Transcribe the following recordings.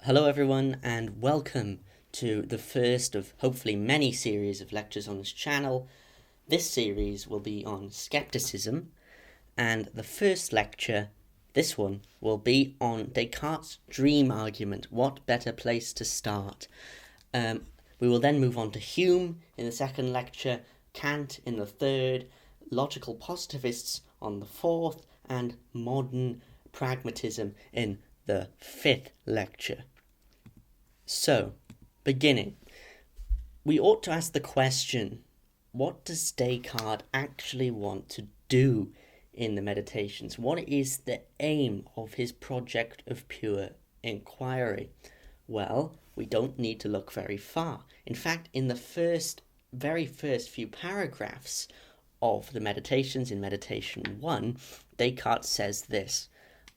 Hello everyone and welcome to the first of hopefully many series of lectures on this channel. This series will be on skepticism, and the first lecture, this one, will be on Descartes' dream argument. What better place to start? We will then move on to Hume in the second lecture, Kant in the third, logical positivists on the fourth, and modern pragmatism in the fifth lecture. So, beginning, we ought to ask the question, what does Descartes actually want to do in the Meditations? What is the aim of his project of pure inquiry? Well, we don't need to look very far. In fact, in the very first few paragraphs of the Meditations, in Meditation 1, Descartes says this: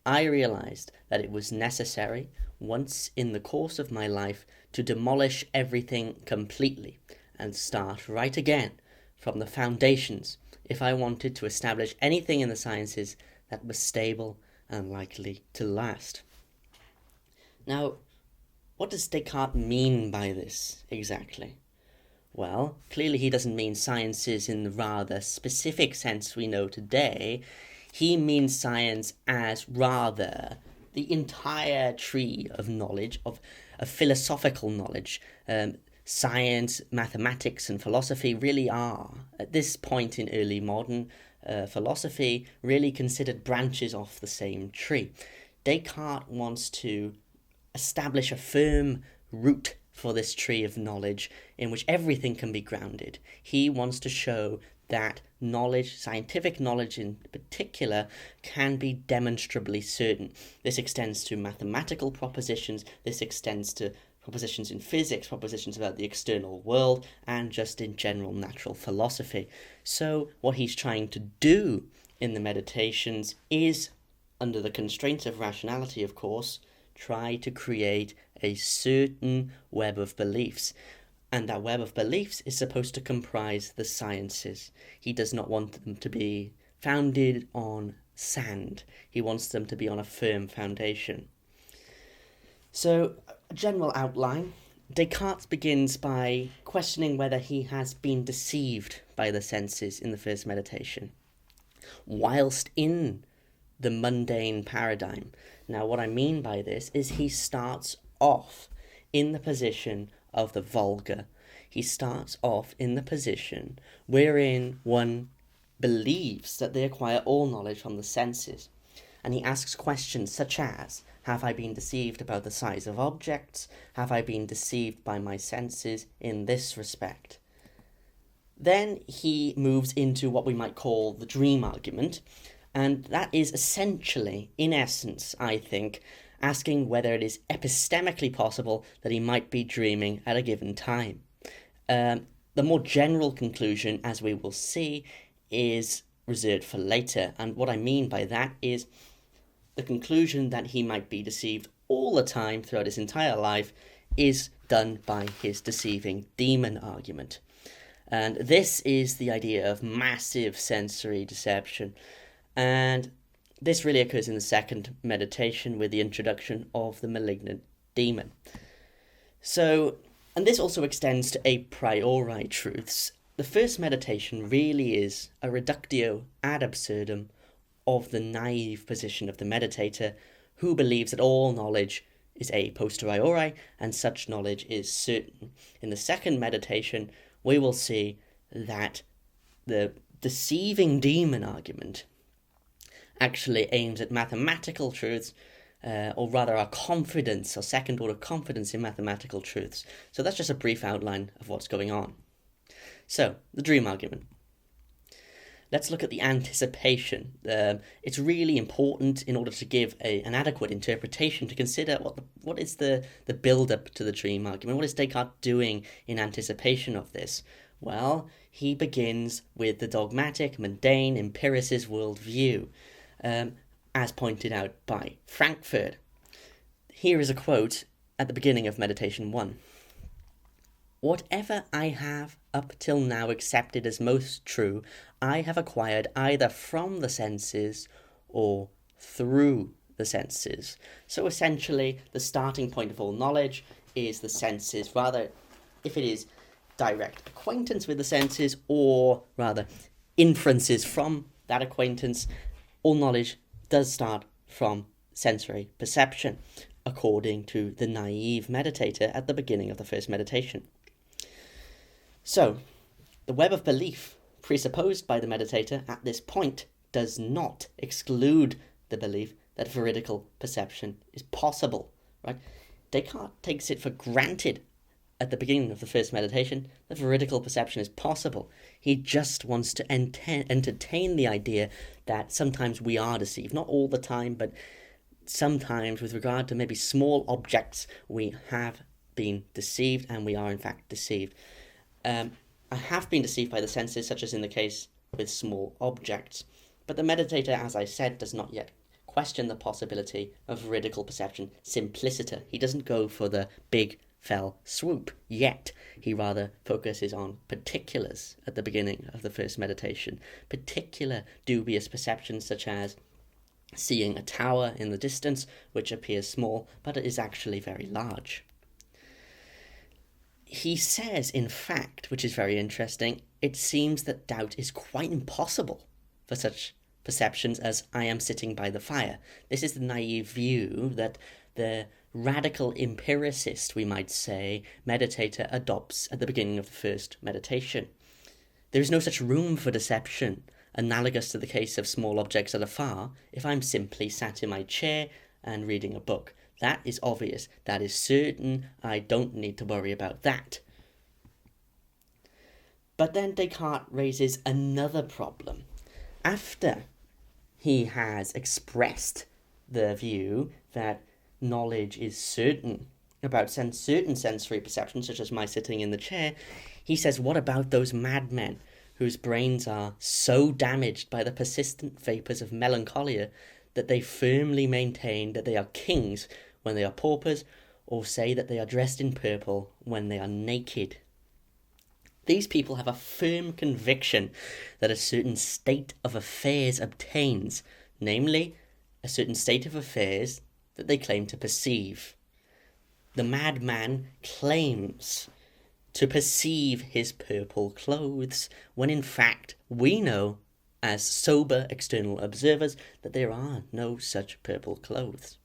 I realized that it was necessary, once in the course of my life, to demolish everything completely and start right again from the foundations if I wanted to establish anything in the sciences that was stable and likely to last. Now, what does Descartes mean by this exactly? Well, clearly he doesn't mean sciences in the rather specific sense we know today. He means science as rather the entire tree of knowledge, of philosophical knowledge. Science, mathematics, and philosophy really are, at this point in early modern philosophy, really considered branches off the same tree. Descartes wants to establish a firm root for this tree of knowledge in which everything can be grounded. He wants to show that knowledge, scientific knowledge in particular, can be demonstrably certain. This extends to mathematical propositions, this extends to propositions in physics, propositions about the external world, and just in general natural philosophy. So what he's trying to do in the Meditations is, under the constraints of rationality, of course, try to create a certain web of beliefs. And that web of beliefs is supposed to comprise the sciences. He does not want them to be founded on sand. He wants them to be on a firm foundation. So, a general outline. Descartes begins by questioning whether he has been deceived by the senses in the first meditation, whilst in the mundane paradigm. Now, what I mean by this is he starts off in the position of the vulgar. He starts off in the position wherein one believes that they acquire all knowledge from the senses. And he asks questions such as, have I been deceived about the size of objects? Have I been deceived by my senses in this respect? Then he moves into what we might call the dream argument, and that is essentially, in essence, I think, asking whether it is epistemically possible that he might be dreaming at a given time. The more general conclusion, as we will see, is reserved for later, and what I mean by that is the conclusion that he might be deceived all the time throughout his entire life is done by his deceiving demon argument. And this is the idea of massive sensory deception, and this really occurs in the second meditation with the introduction of the malignant demon. So, and this also extends to a priori truths. The first meditation really is a reductio ad absurdum of the naive position of the meditator, who believes that all knowledge is a posteriori and such knowledge is certain. In the second meditation, we will see that the deceiving demon argument actually aims at mathematical truths, or rather our confidence, or second order confidence in mathematical truths. So that's just a brief outline of what's going on. So, the dream argument. Let's look at the anticipation. It's really important in order to give an adequate interpretation to consider what is the build-up to the dream argument. What is Descartes doing in anticipation of this? Well, he begins with the dogmatic, mundane, empiricist worldview, as pointed out by Frankfurt. Here is a quote at the beginning of Meditation 1. Whatever I have up till now accepted as most true, I have acquired either from the senses or through the senses. So essentially, the starting point of all knowledge is the senses, rather, if it is direct acquaintance with the senses, or rather, inferences from that acquaintance, all knowledge does start from sensory perception, according to the naive meditator at the beginning of the first meditation. So, the web of belief presupposed by the meditator at this point does not exclude the belief that veridical perception is possible, right? Descartes takes it for granted at the beginning of the first meditation that veridical perception is possible. He just wants to entertain the idea that sometimes we are deceived. Not all the time, but sometimes with regard to maybe small objects, we have been deceived, and we are in fact deceived. I have been deceived by the senses, such as in the case with small objects. But the meditator, as I said, does not yet question the possibility of veridical perception simpliciter. He doesn't go for the big fell swoop yet. He rather focuses on particulars at the beginning of the first meditation. Particular dubious perceptions such as seeing a tower in the distance which appears small but is actually very large. He says, in fact, which is very interesting, it seems that doubt is quite impossible for such perceptions as I am sitting by the fire. This is the naive view that the radical empiricist, we might say, meditator adopts at the beginning of the first meditation. There is no such room for deception, analogous to the case of small objects that are far, if I'm simply sat in my chair and reading a book. That is obvious. That is certain. I don't need to worry about that. But then Descartes raises another problem. After he has expressed the view that knowledge is certain about certain sensory perceptions, such as my sitting in the chair, he says, what about those madmen whose brains are so damaged by the persistent vapours of melancholia that they firmly maintain that they are kings when they are paupers, or say that they are dressed in purple when they are naked? These people have a firm conviction that a certain state of affairs obtains, namely, a certain state of affairs that they claim to perceive. The madman claims to perceive his purple clothes, when in fact we know, as sober external observers, that there are no such purple clothes.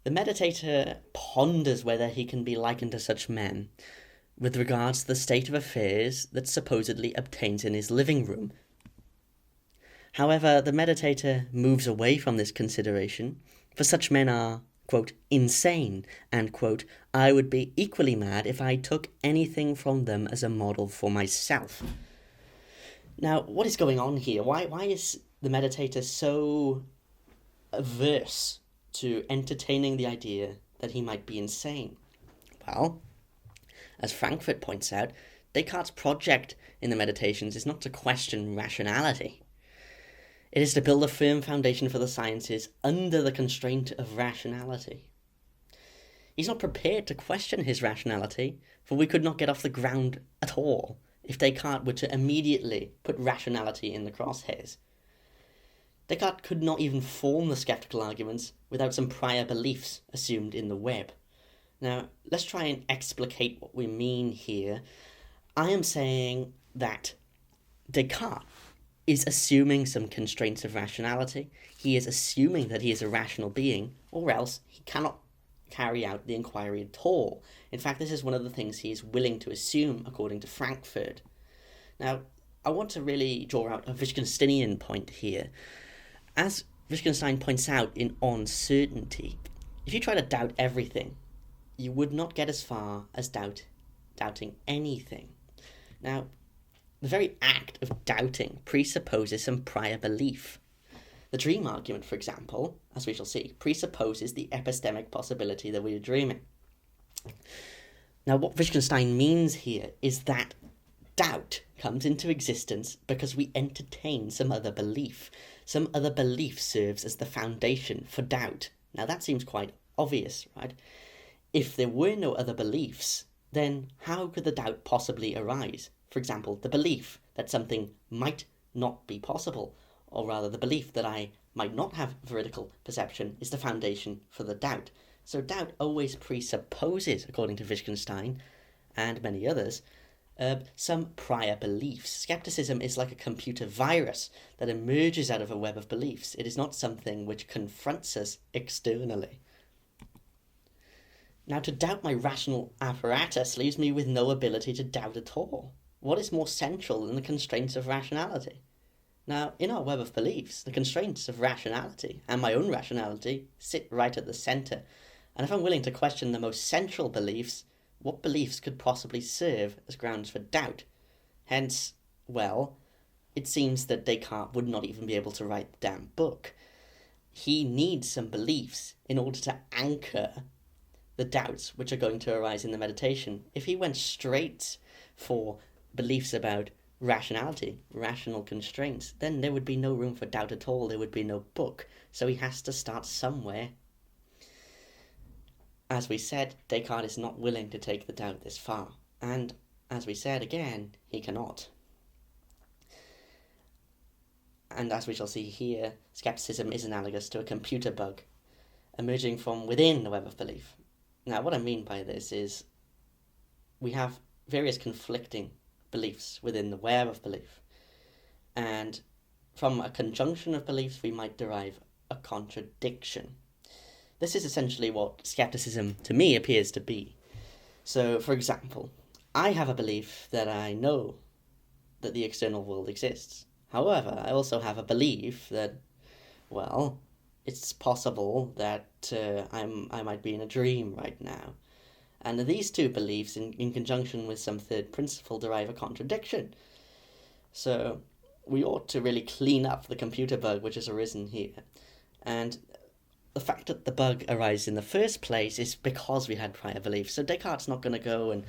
The meditator ponders whether he can be likened to such men with regards to the state of affairs that supposedly obtains in his living room. However, the meditator moves away from this consideration, for such men are, quote, insane, and, quote, I would be equally mad if I took anything from them as a model for myself. Now, what is going on here? Why is the meditator so averse to entertaining the idea that he might be insane? Well, as Frankfurt points out, Descartes' project in the Meditations is not to question rationality. It is to build a firm foundation for the sciences under the constraint of rationality. He's not prepared to question his rationality, for we could not get off the ground at all if Descartes were to immediately put rationality in the crosshairs. Descartes could not even form the skeptical arguments without some prior beliefs assumed in the web. Now, let's try and explicate what we mean here. I am saying that Descartes is assuming some constraints of rationality. He is assuming that he is a rational being, or else he cannot carry out the inquiry at all. In fact, this is one of the things he is willing to assume, according to Frankfurt. Now, I want to really draw out a Wittgensteinian point here. As Wittgenstein points out in On Certainty, if you try to doubt everything, you would not get as far as doubting anything. Now, the very act of doubting presupposes some prior belief. The dream argument, for example, as we shall see, presupposes the epistemic possibility that we are dreaming. Now, what Wittgenstein means here is that doubt comes into existence because we entertain some other belief. Some other belief serves as the foundation for doubt. Now, that seems quite obvious, right? If there were no other beliefs, then how could the doubt possibly arise? For example, the belief that something might not be possible, or rather the belief that I might not have veridical perception is the foundation for the doubt. So doubt always presupposes, according to Wittgenstein and many others, some prior beliefs. Skepticism is like a computer virus that emerges out of a web of beliefs. It is not something which confronts us externally. Now, to doubt my rational apparatus leaves me with no ability to doubt at all. What is more central than the constraints of rationality? Now, in our web of beliefs, the constraints of rationality and my own rationality sit right at the centre. And if I'm willing to question the most central beliefs, what beliefs could possibly serve as grounds for doubt? Hence, well, it seems that Descartes would not even be able to write the damn book. He needs some beliefs in order to anchor the doubts which are going to arise in the meditation. If he went straight for beliefs about rationality, rational constraints, then there would be no room for doubt at all. There would be no book. So he has to start somewhere. As we said, Descartes is not willing to take the doubt this far. And as we said again, he cannot. And as we shall see here, skepticism is analogous to a computer bug emerging from within the web of belief. Now, what I mean by this is we have various conflicting beliefs within the web of belief. And from a conjunction of beliefs, we might derive a contradiction. This is essentially what skepticism, to me, appears to be. So, for example, I have a belief that I know that the external world exists. However, I also have a belief that, well, it's possible that I might be in a dream right now. And these two beliefs, in conjunction with some third principle, derive a contradiction. So we ought to really clean up the computer bug which has arisen here. And the fact that the bug arises in the first place is because we had prior beliefs. So Descartes' not going to go and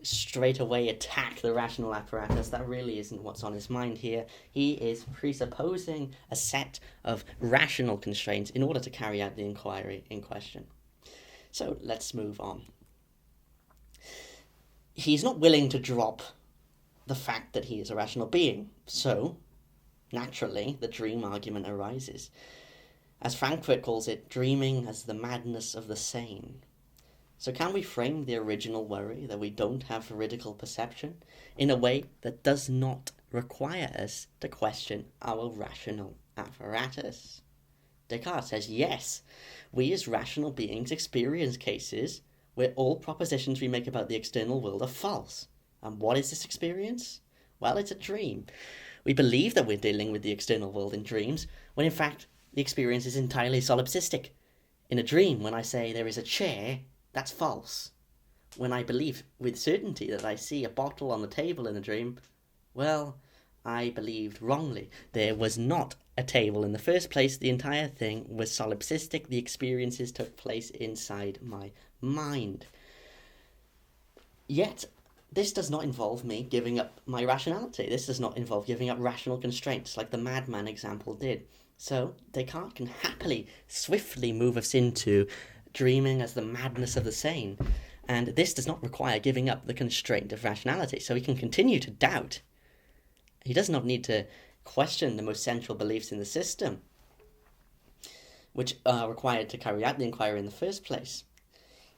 straight away attack the rational apparatus. That really isn't what's on his mind here. He is presupposing a set of rational constraints in order to carry out the inquiry in question. So let's move on. He's not willing to drop the fact that he is a rational being. So, naturally, the dream argument arises. As Frankfurt calls it, dreaming as the madness of the sane. So can we frame the original worry that we don't have veridical perception in a way that does not require us to question our rational apparatus? Descartes says, yes, we as rational beings experience cases where all propositions we make about the external world are false. And what is this experience? Well, it's a dream. We believe that we're dealing with the external world in dreams, when in fact the experience is entirely solipsistic. In a dream, when I say there is a chair, that's false. When I believe with certainty that I see a bottle on the table in a dream, well, I believed wrongly. There was not a table in the first place. The entire thing was solipsistic. The experiences took place inside my mind. Yet, this does not involve me giving up my rationality. This does not involve giving up rational constraints like the madman example did. So, Descartes can happily, swiftly move us into dreaming as the madness of the sane. And this does not require giving up the constraint of rationality. So he can continue to doubt. He does not need to question the most central beliefs in the system, which are required to carry out the inquiry in the first place.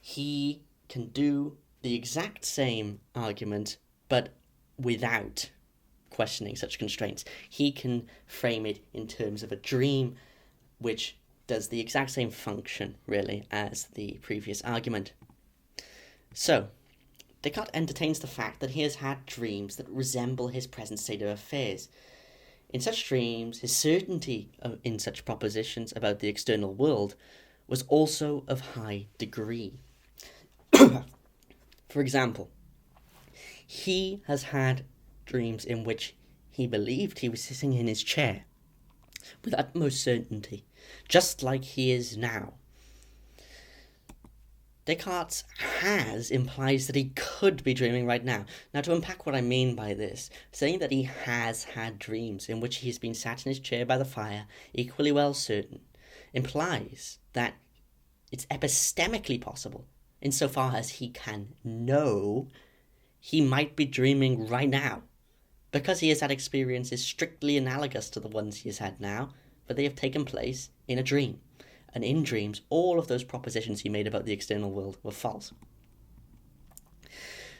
He can do the exact same argument, but without questioning such constraints. He can frame it in terms of a dream, which does the exact same function, really, as the previous argument. So, Descartes entertains the fact that he has had dreams that resemble his present state of affairs. In such dreams, his certainty in such propositions about the external world was also of high degree. For example, he has had dreams in which he believed he was sitting in his chair with utmost certainty, just like he is now. Descartes' has implies that he could be dreaming right now. Now, to unpack what I mean by this, saying that he has had dreams in which he has been sat in his chair by the fire, equally well certain, implies that it's epistemically possible, insofar as he can know he might be dreaming right now, because he has had experiences strictly analogous to the ones he has had now, but they have taken place in a dream. And in dreams, all of those propositions he made about the external world were false.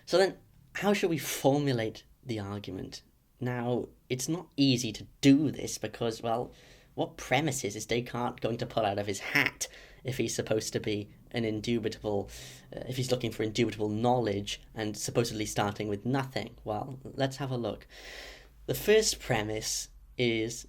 So then, how should we formulate the argument? Now, it's not easy to do this because, well, what premises is Descartes going to pull out of his hat if he's supposed to be if he's looking for indubitable knowledge and supposedly starting with nothing? Well, let's have a look. The first premise is,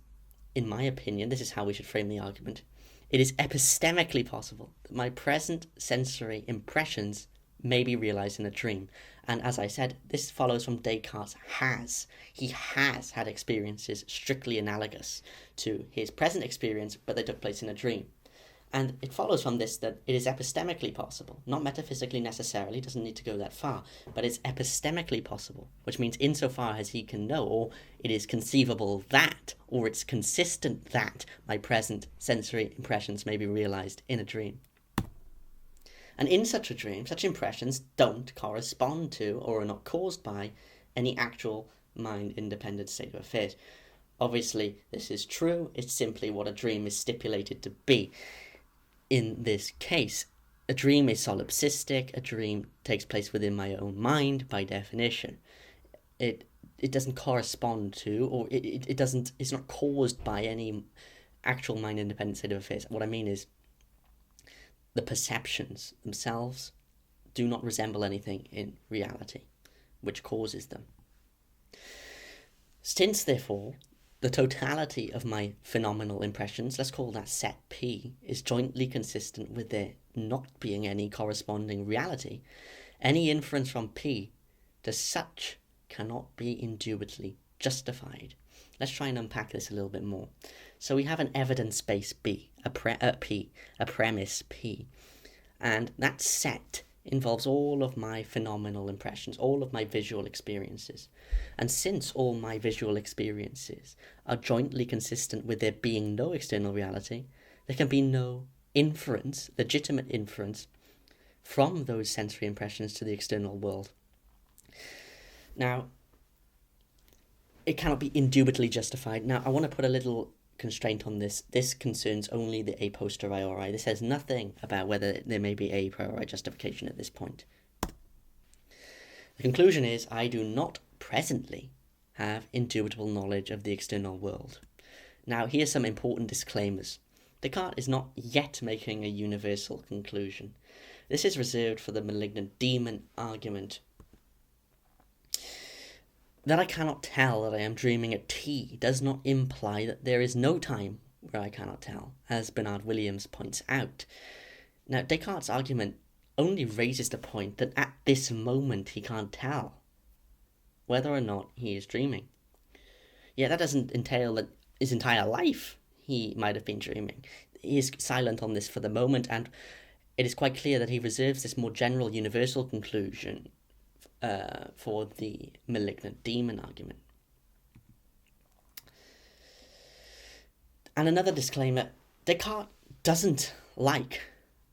in my opinion, this is how we should frame the argument. It is epistemically possible that my present sensory impressions may be realized in a dream. And as I said, this follows from Descartes' has. He has had experiences strictly analogous to his present experience, but they took place in a dream. And it follows from this that it is epistemically possible, not metaphysically necessarily, doesn't need to go that far, but it's epistemically possible, which means insofar as he can know, or it is conceivable that, or it's consistent that my present sensory impressions may be realized in a dream. And in such a dream, such impressions don't correspond to or are not caused by any actual mind-independent state of affairs. Obviously, this is true. It's simply what a dream is stipulated to be. In this case, a dream is solipsistic. A dream takes place within my own mind by definition. It doesn't correspond to, or it's not caused by any actual mind-independent state of affairs. What I mean is, the perceptions themselves do not resemble anything in reality, which causes them. Since, therefore, the totality of my phenomenal impressions, let's call that set P, is jointly consistent with there not being any corresponding reality, any inference from P to such cannot be indubitably justified. Let's try and unpack this a little bit more. So we have an evidence base B, a premise P, and that set involves all of my phenomenal impressions, all of my visual experiences. And since all my visual experiences are jointly consistent with there being no external reality, there can be no inference, legitimate inference, from those sensory impressions to the external world. Now, it cannot be indubitably justified. Now, I want to put a little constraint on this. This concerns only the a posteriori. This says nothing about whether there may be a priori justification at this point. The conclusion is, I do not presently have indubitable knowledge of the external world. Now, here's some important disclaimers. Descartes is not yet making a universal conclusion. This is reserved for the malignant demon argument. That I cannot tell that I am dreaming at T does not imply that there is no time where I cannot tell, as Bernard Williams points out. Now, Descartes' argument only raises the point that at this moment he can't tell whether or not he is dreaming. Yet that doesn't entail that his entire life he might have been dreaming. He is silent on this for the moment, and it is quite clear that he reserves this more general universal conclusion for the malignant demon argument. And another disclaimer, Descartes doesn't like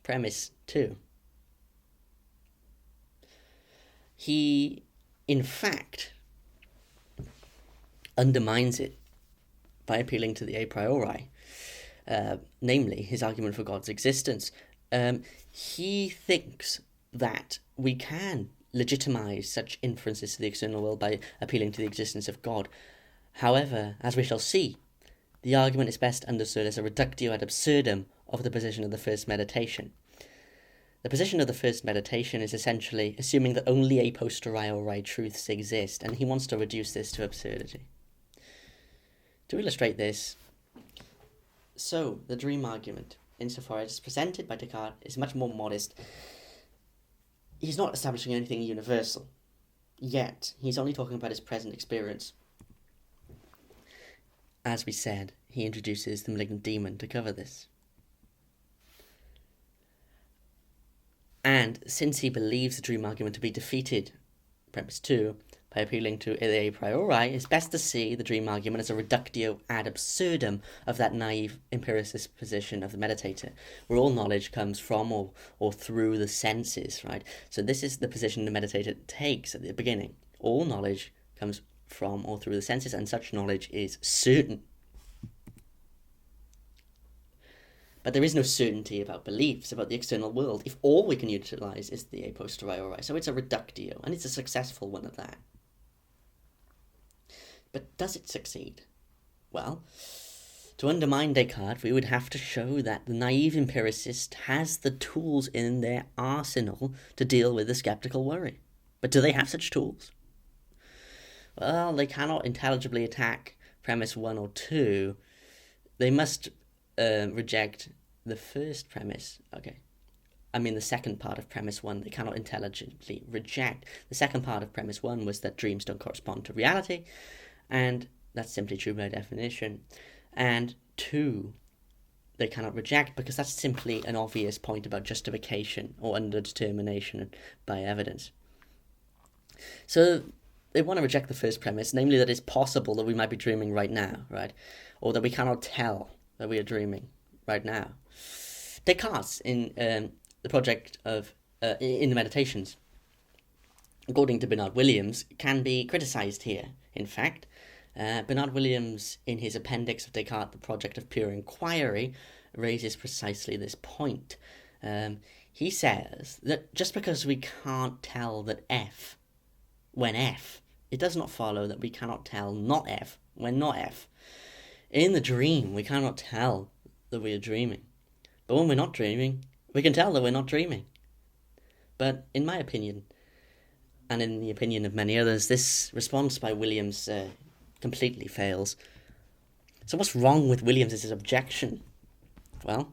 premise 2. He, in fact, undermines it by appealing to the a priori, namely his argument for God's existence. He thinks that we can legitimize such inferences to the external world by appealing to the existence of God. However, as we shall see, the argument is best understood as a reductio ad absurdum of the position of the first meditation. The position of the first meditation is essentially assuming that only a posteriori truths exist, and he wants to reduce this to absurdity. To illustrate this, so the dream argument, insofar as it's presented by Descartes, is much more modest. He's not establishing anything universal, yet he's only talking about his present experience. As we said, he introduces the malignant demon to cover this. And since he believes the dream argument to be defeated, premise 2, by appealing to a priori, it's best to see the dream argument as a reductio ad absurdum of that naive empiricist position of the meditator, where all knowledge comes from or through the senses, right? So this is the position the meditator takes at the beginning. All knowledge comes from or through the senses, and such knowledge is certain. But there is no certainty about beliefs about the external world if all we can utilize is the a posteriori. So it's a reductio, and it's a successful one at that. But does it succeed? Well, to undermine Descartes, we would have to show that the naive empiricist has the tools in their arsenal to deal with the skeptical worry. But do they have such tools? Well, they cannot intelligibly attack premise 1 or 2. They must reject the first premise. The second part of premise 1, they cannot intelligently reject. The second part of premise 1 was that dreams don't correspond to reality, and that's simply true by definition. And 2, they cannot reject because that's simply an obvious point about justification or underdetermination by evidence. So they want to reject the first premise, namely that it's possible that we might be dreaming right now, right? Or that we cannot tell that we are dreaming right now. Descartes, in the project of in the Meditations, according to Bernard Williams, can be criticised here. In fact, Bernard Williams, in his appendix of Descartes, the Project of Pure Inquiry, raises precisely this point. He says that just because we can't tell that F when F, it does not follow that we cannot tell not F when not F. In the dream, we cannot tell that we are dreaming. But when we're not dreaming, we can tell that we're not dreaming. But in my opinion, and in the opinion of many others, this response by Williams completely fails. So what's wrong with Williams' objection? Well,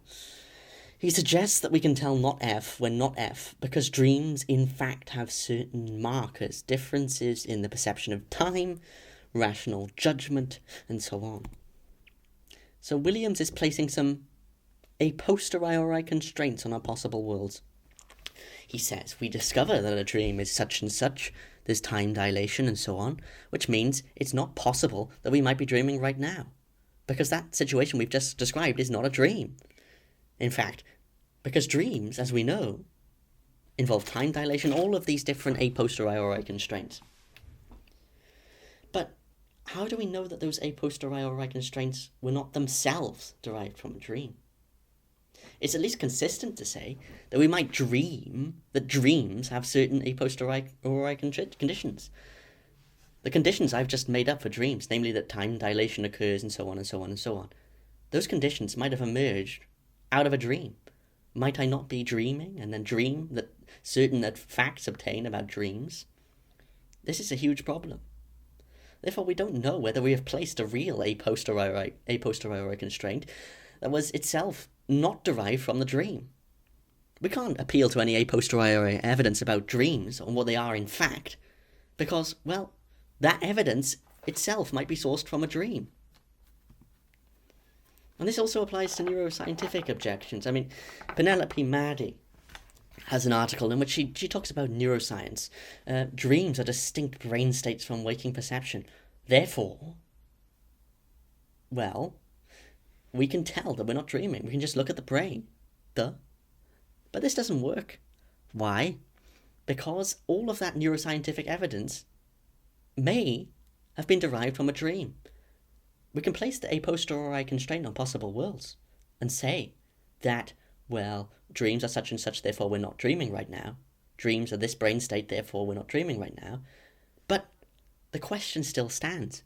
he suggests that we can tell not F when not F because dreams in fact have certain markers, differences in the perception of time, rational judgment, and so on. So Williams is placing some a posteriori constraints on our possible worlds. He says we discover that a dream is such and such, there's time dilation and so on, which means it's not possible that we might be dreaming right now, because that situation we've just described is not a dream. In fact, because dreams, as we know, involve time dilation, all of these different a posteriori constraints. But how do we know that those a posteriori constraints were not themselves derived from a dream? It's at least consistent to say that we might dream that dreams have certain a posteriori conditions. The conditions I've just made up for dreams, namely that time dilation occurs and so on and so on and so on, those conditions might have emerged out of a dream. Might I not be dreaming and then dream that certain facts obtain about dreams? This is a huge problem. Therefore, we don't know whether we have placed a real a posteriori constraint that was itself not derived from the dream. We can't appeal to any a posteriori evidence about dreams or what they are in fact, because, well, that evidence itself might be sourced from a dream. And this also applies to neuroscientific objections. Penelope Maddy has an article in which she talks about neuroscience. Dreams are distinct brain states from waking perception. Therefore, well, we can tell that we're not dreaming. We can just look at the brain. Duh. But this doesn't work. Why? Because all of that neuroscientific evidence may have been derived from a dream. We can place the a posteriori constraint on possible worlds and say that, well, dreams are such and such, therefore we're not dreaming right now. Dreams are this brain state, therefore we're not dreaming right now. But the question still stands.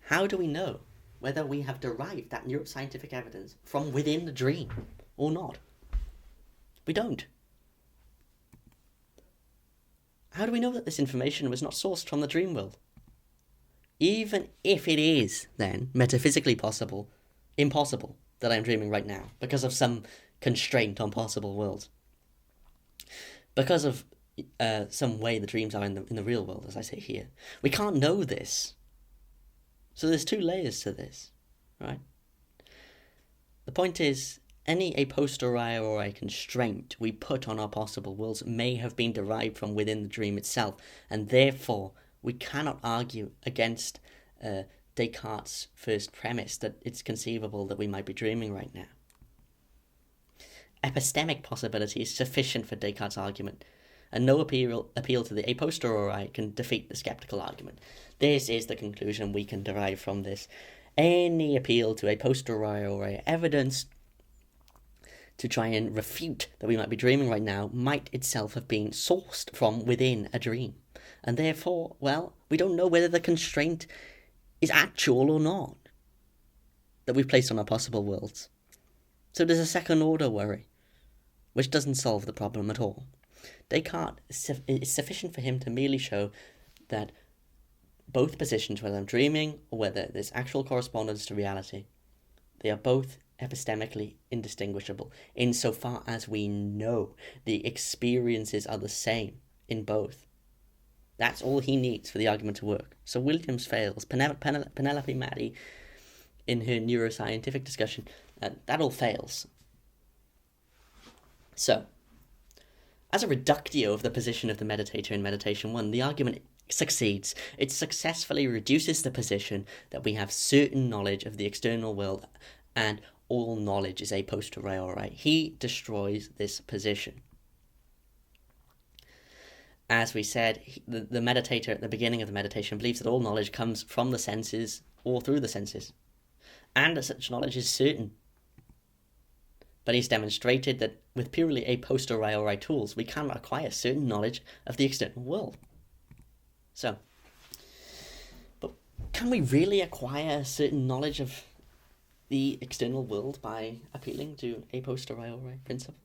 How do we know whether we have derived that neuroscientific evidence from within the dream or not? We don't. How do we know that this information was not sourced from the dream world? Even if it is, then, metaphysically impossible that I'm dreaming right now, because of some constraint on possible worlds. Because of some way the dreams are in the real world, as I say here. We can't know this. So there's two layers to this, right? The point is, any a posteriori constraint we put on our possible worlds may have been derived from within the dream itself, and therefore we cannot argue against Descartes' first premise that it's conceivable that we might be dreaming right now. Epistemic possibility is sufficient for Descartes' argument, and no appeal to the a posteriori can defeat the skeptical argument. This is the conclusion we can derive from this. Any appeal to a posteriori evidence to try and refute that we might be dreaming right now might itself have been sourced from within a dream. And therefore, well, we don't know whether the constraint is actual or not that we've placed on our possible worlds. So there's a second order worry, which doesn't solve the problem at all. Descartes, it's sufficient for him to merely show that both positions, whether I'm dreaming or whether there's actual correspondence to reality, they are both epistemically indistinguishable, insofar as we know the experiences are the same in both. That's all he needs for the argument to work. So Williams fails. Penelope Maddy, in her neuroscientific discussion, that all fails. So, as a reductio of the position of the meditator in Meditation 1, the argument succeeds. It successfully reduces the position that we have certain knowledge of the external world and all knowledge is a posteriori. He destroys this position. As we said, the meditator at the beginning of the meditation believes that all knowledge comes from the senses or through the senses, and that such knowledge is certain. But he's demonstrated that with purely a posteriori tools, we cannot acquire certain knowledge of the external world. So, but can we really acquire certain knowledge of the external world by appealing to a posteriori principles?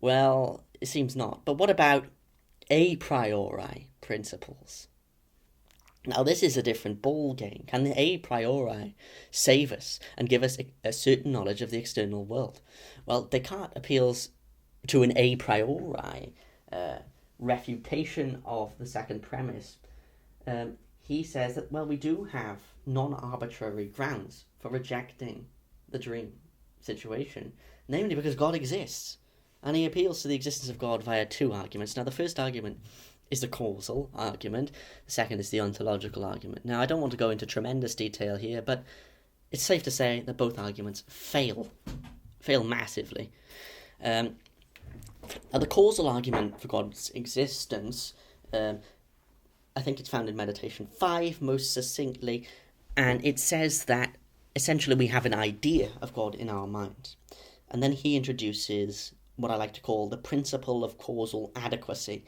Well, it seems not. But what about a priori principles? Now, this is a different ball game. Can the a priori save us and give us a certain knowledge of the external world? Well, Descartes appeals to an a priori refutation of the second premise. He says that, well, we do have non-arbitrary grounds for rejecting the dream situation, namely because God exists. And he appeals to the existence of God via two arguments. Now, the first argument is the causal argument. The second is the ontological argument. Now, I don't want to go into tremendous detail here, but it's safe to say that both arguments fail massively. Now, the causal argument for God's existence, I think it's found in Meditation 5 most succinctly, and it says that essentially we have an idea of God in our minds. And then he introduces what I like to call the principle of causal adequacy.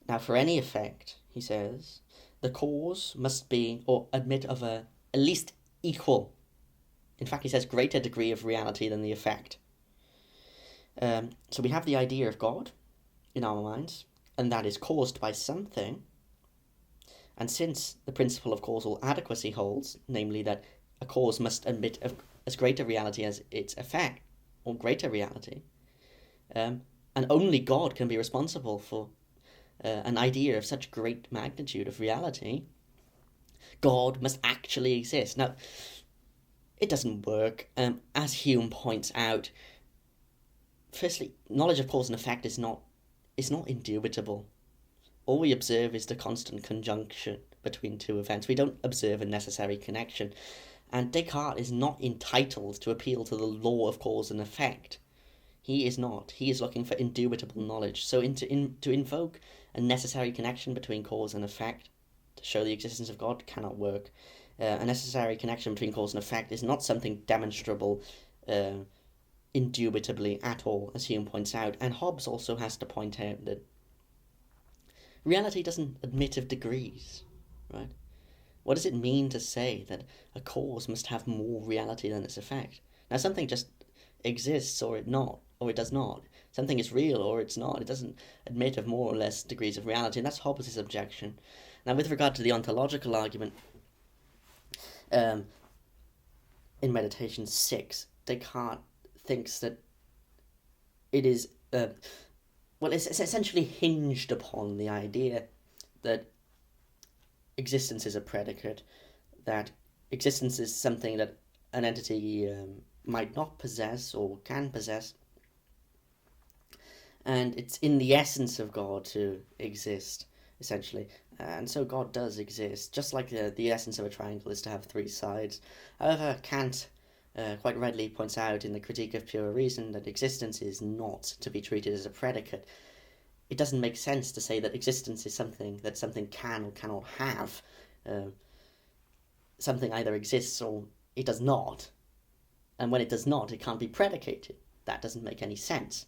Now, for any effect, he says, the cause must be or admit of a at least equal, in fact, he says greater degree of reality than the effect. So we have the idea of God in our minds, and that is caused by something. And since the principle of causal adequacy holds, namely that a cause must admit of as greater reality as its effect, or greater reality, and only God can be responsible for an idea of such great magnitude of reality, God must actually exist. Now, it doesn't work. As Hume points out, firstly, knowledge of cause and effect is not indubitable. All we observe is the constant conjunction between two events. We don't observe a necessary connection. And Descartes is not entitled to appeal to the law of cause and effect. He is not. He is looking for indubitable knowledge. So to invoke a necessary connection between cause and effect to show the existence of God cannot work. A necessary connection between cause and effect is not something demonstrable indubitably at all, as Hume points out. And Hobbes also has to point out that reality doesn't admit of degrees, right? What does it mean to say that a cause must have more reality than its effect? Now, something just exists or it does not. Something is real or it's not. It doesn't admit of more or less degrees of reality, and that's Hobbes' objection. Now, with regard to the ontological argument, in Meditation 6, Descartes thinks that it is, it's essentially hinged upon the idea that existence is a predicate, that existence is something that an entity might not possess or can possess, and it's in the essence of God to exist, essentially. And so God does exist, just like the essence of a triangle is to have three sides. However, Kant quite readily points out in the Critique of Pure Reason that existence is not to be treated as a predicate. It doesn't make sense to say that existence is something that something can or cannot have. Something either exists or it does not. And when it does not, it can't be predicated. That doesn't make any sense.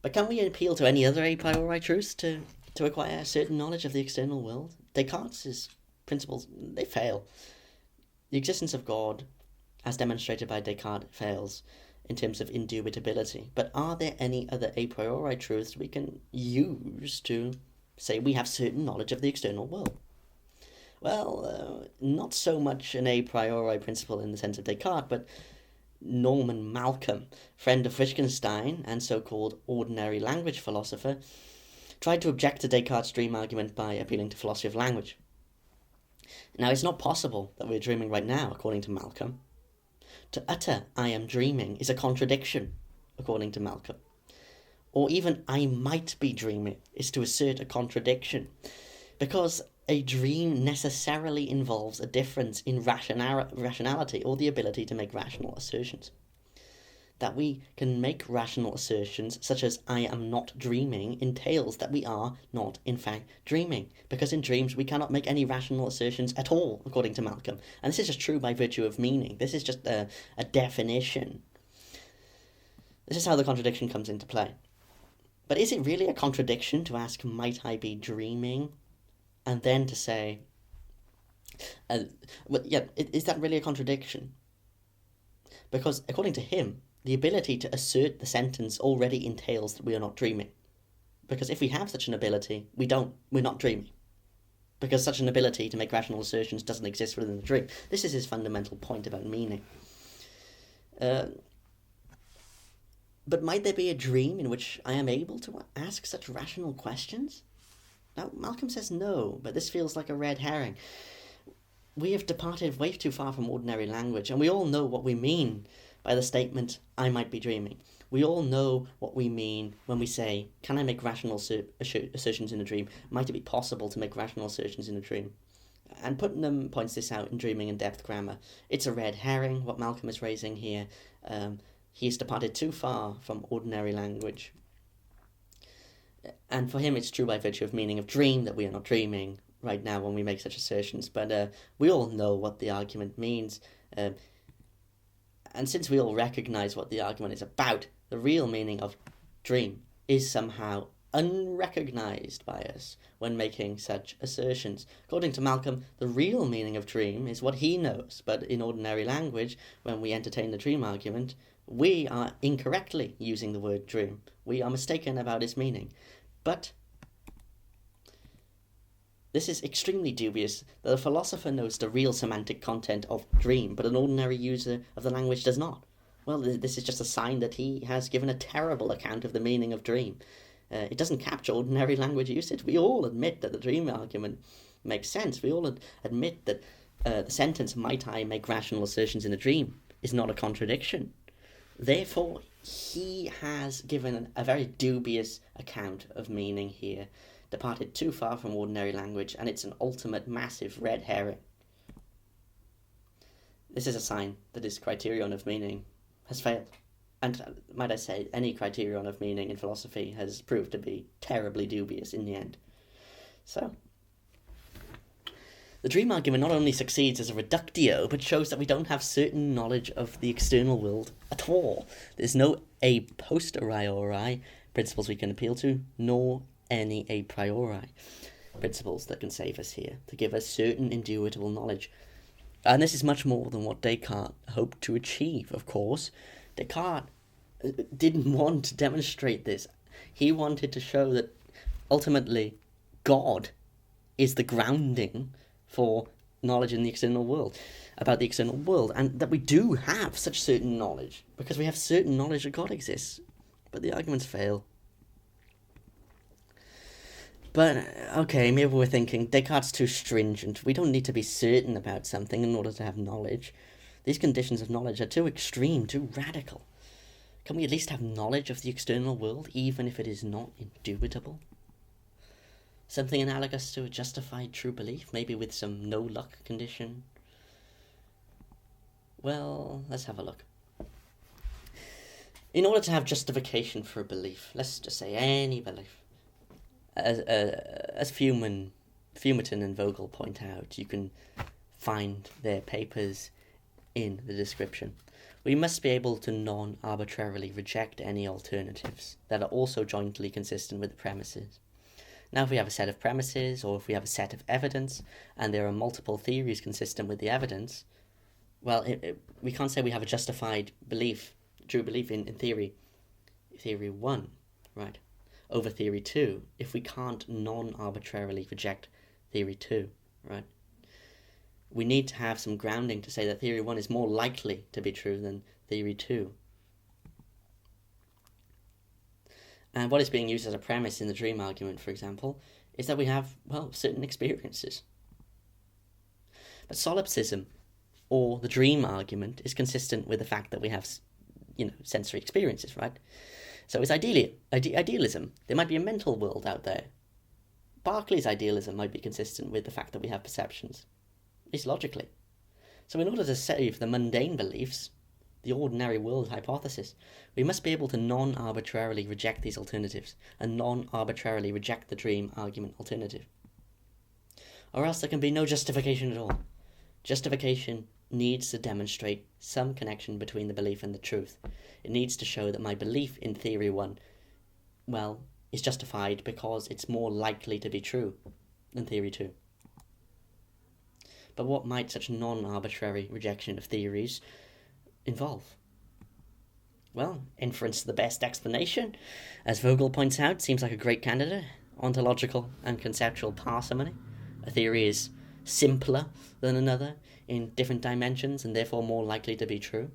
But can we appeal to any other a priori truths to acquire a certain knowledge of the external world? Descartes' principles, they fail. The existence of God, as demonstrated by Descartes, fails in terms of indubitability. But are there any other a priori truths we can use to say we have certain knowledge of the external world? Well, not so much an a priori principle in the sense of Descartes, but Norman Malcolm, friend of Wittgenstein and so-called ordinary language philosopher, tried to object to Descartes' dream argument by appealing to philosophy of language. Now, it's not possible that we're dreaming right now, according to Malcolm. To utter "I am dreaming" is a contradiction, according to Malcolm. Or even "I might be dreaming" is to assert a contradiction, because a dream necessarily involves a difference in rationality or the ability to make rational assertions. That we can make rational assertions such as "I am not dreaming" entails that we are not in fact dreaming, because in dreams we cannot make any rational assertions at all, according to Malcolm. And this is just true by virtue of meaning. This is just a definition. This is how the contradiction comes into play. But is it really a contradiction to ask "might I be dreaming?" and then to say, is that really a contradiction? Because according to him, the ability to assert the sentence already entails that we are not dreaming. Because if we have such an ability, we're not dreaming. Because such an ability to make rational assertions doesn't exist within the dream. This is his fundamental point about meaning. But might there be a dream in which I am able to ask such rational questions? Now, Malcolm says no, but this feels like a red herring. We have departed way too far from ordinary language, and we all know what we mean by the statement, "I might be dreaming." We all know what we mean when we say, "Can I make rational assertions in a dream? Might it be possible to make rational assertions in a dream?" And Putnam points this out in Dreaming in Depth Grammar. It's a red herring, what Malcolm is raising here. He's departed too far from ordinary language. And for him, it's true by virtue of meaning of dream that we are not dreaming right now when we make such assertions. But we all know what the argument means. And since we all recognize what the argument is about, the real meaning of dream is somehow unrecognized by us when making such assertions. According to Malcolm, the real meaning of dream is what he knows. But in ordinary language, when we entertain the dream argument, we are incorrectly using the word dream. We are mistaken about its meaning. But this is extremely dubious that a philosopher knows the real semantic content of dream, but an ordinary user of the language does not. Well, this is just a sign that he has given a terrible account of the meaning of dream. It doesn't capture ordinary language usage. We all admit that the dream argument makes sense. We all admit that the sentence, "Might I make rational assertions in a dream?" is not a contradiction. Therefore, he has given a very dubious account of meaning here, departed too far from ordinary language, and it's an ultimate massive red herring. This is a sign that his criterion of meaning has failed. And might I say, any criterion of meaning in philosophy has proved to be terribly dubious in the end. So, the dream argument not only succeeds as a reductio, but shows that we don't have certain knowledge of the external world at all. There's no a posteriori principles we can appeal to, nor any a priori principles that can save us here, to give us certain indubitable knowledge. And this is much more than what Descartes hoped to achieve, of course. Descartes didn't want to demonstrate this. He wanted to show that ultimately God is the grounding for knowledge in the external world, about the external world, and that we do have such certain knowledge, because we have certain knowledge that God exists. But the arguments fail. But, okay, maybe we're thinking, Descartes' too stringent. We don't need to be certain about something in order to have knowledge. These conditions of knowledge are too extreme, too radical. Can we at least have knowledge of the external world, even if it is not indubitable? Something analogous to a justified true belief, maybe with some no-luck condition? Well, let's have a look. In order to have justification for a belief, let's just say any belief, as Fumerton and Vogel point out, you can find their papers in the description. We must be able to non-arbitrarily reject any alternatives that are also jointly consistent with the premises. Now, if we have a set of premises, or if we have a set of evidence, and there are multiple theories consistent with the evidence, well, we can't say we have a justified belief, true belief in theory 1, right, over theory 2, if we can't non-arbitrarily reject theory 2, right? We need to have some grounding to say that theory 1 is more likely to be true than theory 2. And what is being used as a premise in the dream argument, for example, is that we have, well, certain experiences. But solipsism, or the dream argument, is consistent with the fact that we have, sensory experiences, right? So it's idealism. There might be a mental world out there. Berkeley's idealism might be consistent with the fact that we have perceptions. It's logically. So in order to save the mundane beliefs, the ordinary world hypothesis, we must be able to non-arbitrarily reject these alternatives and non-arbitrarily reject the dream argument alternative. Or else there can be no justification at all. Justification needs to demonstrate some connection between the belief and the truth. It needs to show that my belief in theory 1, well, is justified because it's more likely to be true than theory 2. But what might such non-arbitrary rejection of theories involve? Well, inference to the best explanation, as Vogel points out, seems like a great candidate. Ontological and conceptual parsimony. A theory is simpler than another in different dimensions and therefore more likely to be true.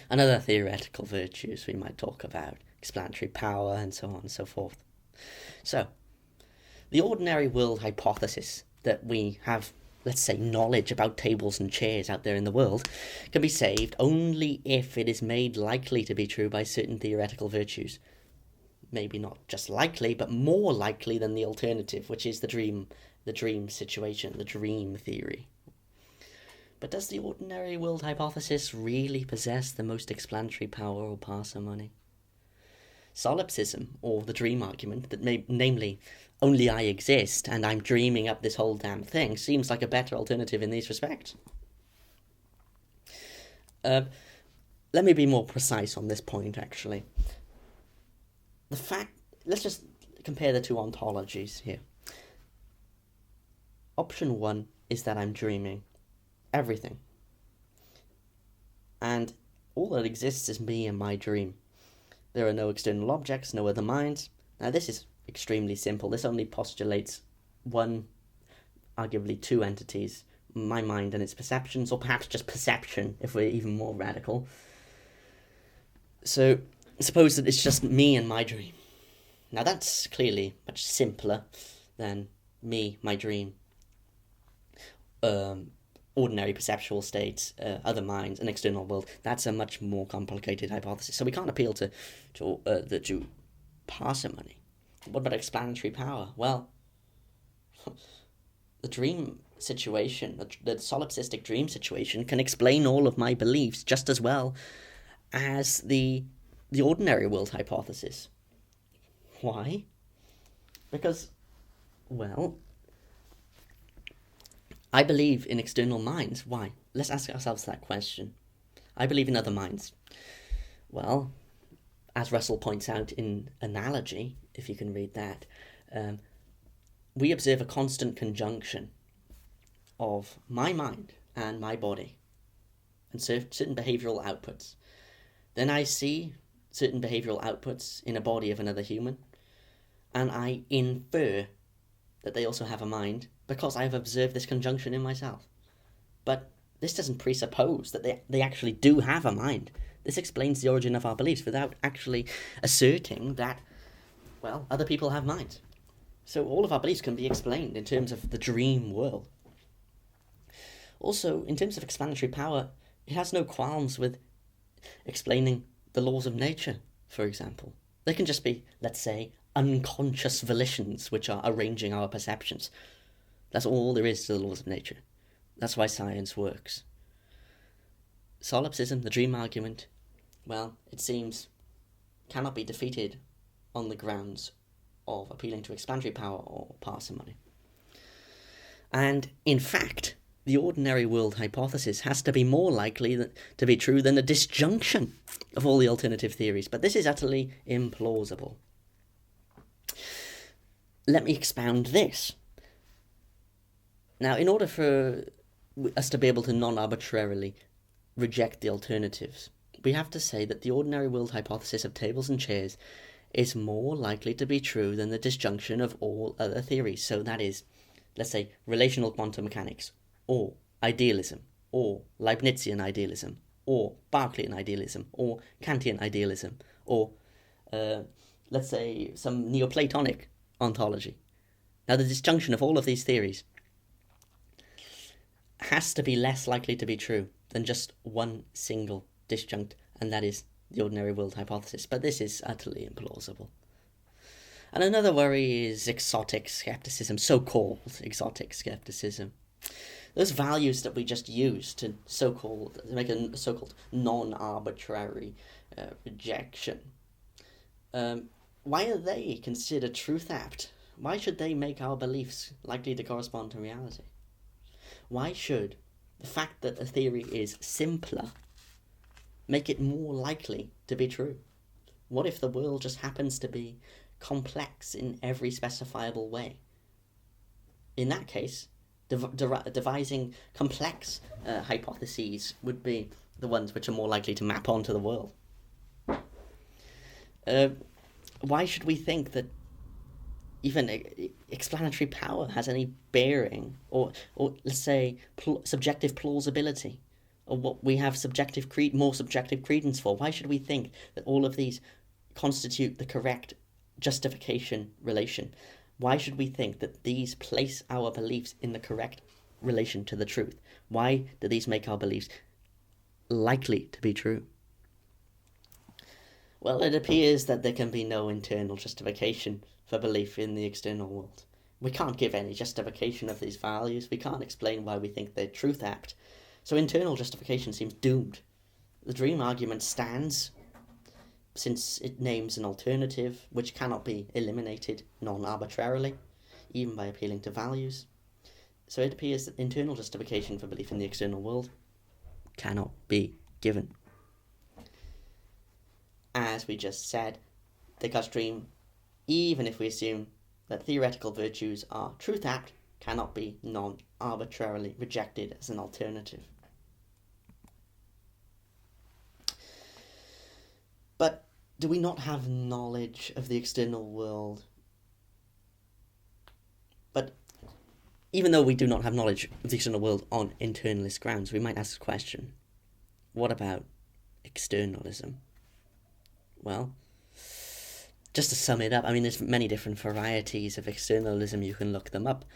And other theoretical virtues we might talk about, explanatory power and so on and so forth. So, the ordinary world hypothesis that we have, let's say, knowledge about tables and chairs out there in the world, can be saved only if it is made likely to be true by certain theoretical virtues. Maybe not just likely, but more likely than the alternative, which is the dream situation, the dream theory. But does the ordinary world hypothesis really possess the most explanatory power or parsimony? Solipsism, or the dream argument, that namely, only I exist and I'm dreaming up this whole damn thing, seems like a better alternative in these respects. Let me be more precise on this point, actually. Let's just compare the two ontologies here. Option 1 is that I'm dreaming everything. And all that exists is me and my dream. There are no external objects, no other minds. Now this is extremely simple. This only postulates one, arguably two entities, my mind and its perceptions, or perhaps just perception, if we're even more radical. So suppose that it's just me and my dream. Now that's clearly much simpler than me, my dream, ordinary perceptual states, other minds, an external world. That's a much more complicated hypothesis. So we can't appeal to parsimony. What about explanatory power? Well, the dream situation, the solipsistic dream situation, can explain all of my beliefs just as well as the ordinary world hypothesis. Why? Because, well, I believe in external minds. Why? Let's ask ourselves that question. I believe in other minds. Well, as Russell points out in Analogy, if you can read that, we observe a constant conjunction of my mind and my body and certain behavioural outputs. Then I see certain behavioural outputs in a body of another human, and I infer that they also have a mind because I have observed this conjunction in myself. But this doesn't presuppose that they actually do have a mind. This explains the origin of our beliefs without actually asserting that, well, other people have minds. So all of our beliefs can be explained in terms of the dream world. Also, in terms of explanatory power, it has no qualms with explaining the laws of nature, for example. They can just be, let's say, unconscious volitions which are arranging our perceptions. That's all there is to the laws of nature. That's why science works. Solipsism, the dream argument, well, it seems, cannot be defeated on the grounds of appealing to explanatory power or parsimony. And in fact, the ordinary world hypothesis has to be more likely to be true than the disjunction of all the alternative theories. But this is utterly implausible. Let me expound this. Now, in order for us to be able to non-arbitrarily reject the alternatives, we have to say that the ordinary world hypothesis of tables and chairs is more likely to be true than the disjunction of all other theories. So that is, let's say, relational quantum mechanics, or idealism, or Leibnizian idealism, or Berkeleyan idealism, or Kantian idealism, or, let's say, some Neoplatonic ontology. Now, the disjunction of all of these theories has to be less likely to be true than just one single disjunct, and that is the ordinary world hypothesis. But this is utterly implausible. And another worry is exotic skepticism, so-called exotic skepticism. Those values that we just use to make a so-called non-arbitrary rejection. Why are they considered truth apt? Why should they make our beliefs likely to correspond to reality? Why should the fact that a theory is simpler make it more likely to be true? What if the world just happens to be complex in every specifiable way? In that case, devising complex hypotheses would be the ones which are more likely to map onto the world. Why should we think that even explanatory power has any bearing, or let's say subjective plausibility, or what we have more subjective credence for? Why should we think that all of these constitute the correct justification relation? Why should we think that these place our beliefs in the correct relation to the truth? Why do these make our beliefs likely to be true? Well, it appears that there can be no internal justification for belief in the external world. We can't give any justification of these values. We can't explain why we think they're truth apt. So internal justification seems doomed. The dream argument stands, since it names an alternative which cannot be eliminated non-arbitrarily, even by appealing to values. So it appears that internal justification for belief in the external world cannot be given. As we just said, Descartes' dream, even if we assume that theoretical virtues are truth apt, cannot be non-arbitrarily rejected as an alternative. But do we not have knowledge of the external world? But even though we do not have knowledge of the external world on internalist grounds, we might ask the question, what about externalism? Well, just to sum it up, I mean, there's many different varieties of externalism. You can look them up.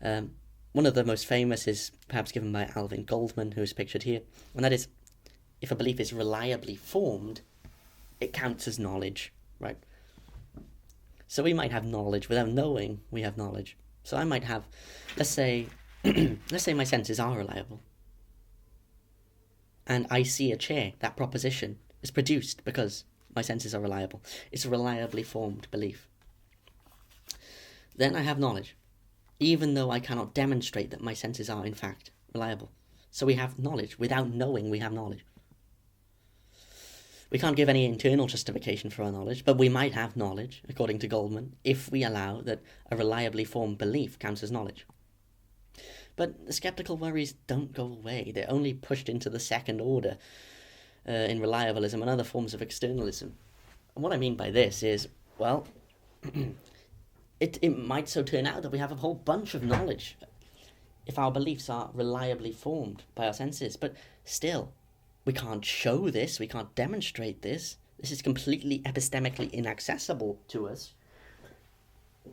One of the most famous is perhaps given by Alvin Goldman, who is pictured here, and that is, if a belief is reliably formed, it counts as knowledge, right? So we might have knowledge without knowing we have knowledge. So I might have, let's say my senses are reliable, and I see a chair. That proposition is produced because my senses are reliable. It's a reliably formed belief. Then I have knowledge, even though I cannot demonstrate that my senses are in fact reliable. So we have knowledge. Without knowing, we have knowledge. We can't give any internal justification for our knowledge, but we might have knowledge, according to Goldman, if we allow that a reliably formed belief counts as knowledge. But the skeptical worries don't go away. They're only pushed into the second order in reliabilism and other forms of externalism. And what I mean by this is, well, it might so turn out that we have a whole bunch of knowledge if our beliefs are reliably formed by our senses, but still, we can't show this, we can't demonstrate this. This is completely epistemically inaccessible to us.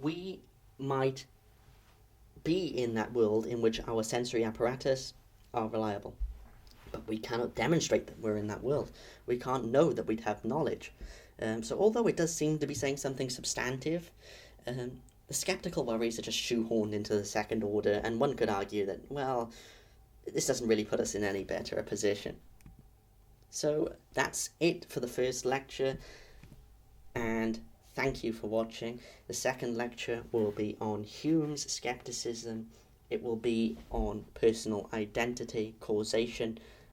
We might be in that world in which our sensory apparatus are reliable, but we cannot demonstrate that we're in that world. We can't know that we'd have knowledge. So although it does seem to be saying something substantive, the skeptical worries are just shoehorned into the second order, and one could argue that, well, this doesn't really put us in any better a position. So that's it for the first lecture, and thank you for watching. The second lecture will be on Hume's skepticism it will be on personal identity, causation,